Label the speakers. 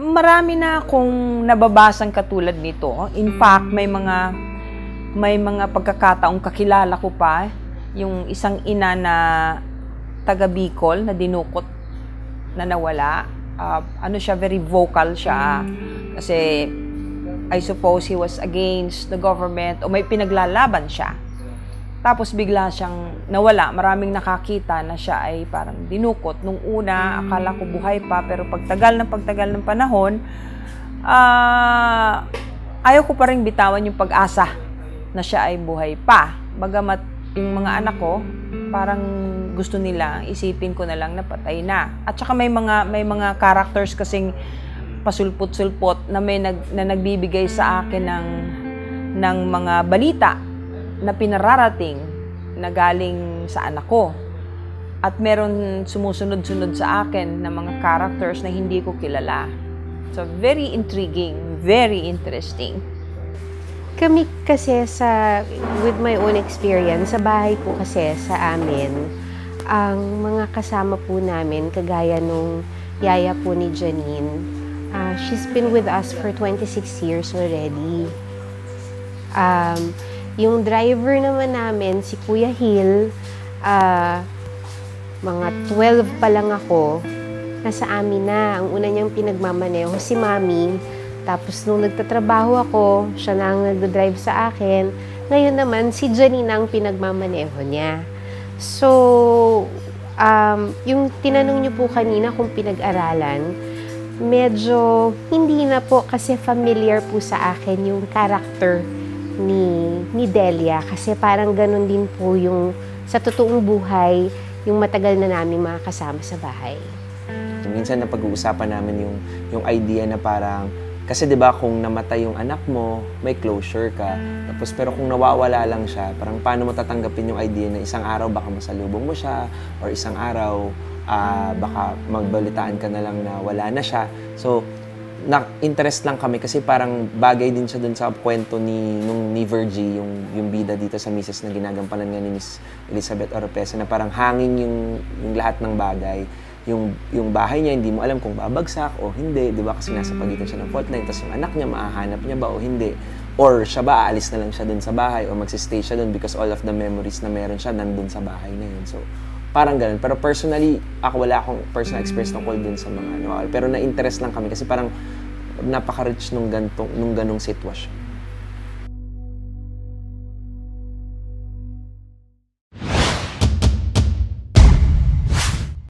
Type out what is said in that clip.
Speaker 1: Marami na akong nababasang katulad nito. In fact, may mga pagkakataong kakilala ko pa, yung isang ina na taga Bicol na dinukot na nawala. Ano siya, very vocal siya. Kasi I suppose he was against the government o may pinaglalaban siya. Tapos bigla siyang nawala. Maraming nakakita na siya ay parang dinukot. Nung una, akala ko buhay pa, pero pagtagal ng panahon, ayaw ko pa rin bitawan yung pag-asa na siya ay buhay pa. Bagamat yung mga anak ko, parang gusto nila, isipin ko na lang na patay na. At saka may mga characters kasing pasulpot-sulpot na nagbibigay sa akin ng mga balita na pinararating na galing sa anak ko. At meron sumusunod-sunod sa akin na mga characters na hindi ko kilala. So, very intriguing, very interesting.
Speaker 2: Kami kasi with my own experience, sa bahay po kasi sa amin, ang mga kasama po namin, kagaya nung yaya po ni Janine, she's been with us for 26 years already. Yung driver naman namin, si Kuya Hill, mga 12 pa lang ako, nasa amin na. Ang una niyang pinagmamaneho si Mami. Tapos nung nagtatrabaho ako, siya na ang nagdadrive sa akin. Ngayon naman, si Janine ang pinagmamaneho niya. So, yung tinanong niyo po kanina kung pinag-aralan, medyo hindi na po kasi familiar po sa akin yung character ni Delia. Kasi parang ganun din po yung sa totoong buhay, yung matagal na namin mga kasama sa bahay.
Speaker 3: Minsan na pag-uusapan namin yung idea na parang, kasi 'di ba kung namatay yung anak mo, may closure ka. Tapos pero kung nawawala lang siya, parang paano mo tatanggapin yung idea na isang araw baka masalubong mo siya or isang araw baka magbalitaan ka na lang na wala na siya. So na-interest lang kami kasi parang bagay din siya dun sa kwento ni Virgie, yung bida dito sa Mrs. na ginagampanan nga ni Miss Elizabeth Oropesa, na parang hangin yung lahat ng bagay. Yung bahay niya, hindi mo alam kung babagsak o hindi, di ba? Kasi nasa pagitan siya ng fault line. Tapos yung anak niya, mahahanap niya ba o hindi? Or siya ba, aalis na lang siya dun sa bahay o magsistay siya dun because all of the memories na meron siya nandun sa bahay na yun. So, parang ganun. Pero personally, wala akong personal experience tungkol dun sa mga ano. Pero na-interest lang kami kasi parang napaka-rich nung ganong sitwasyon.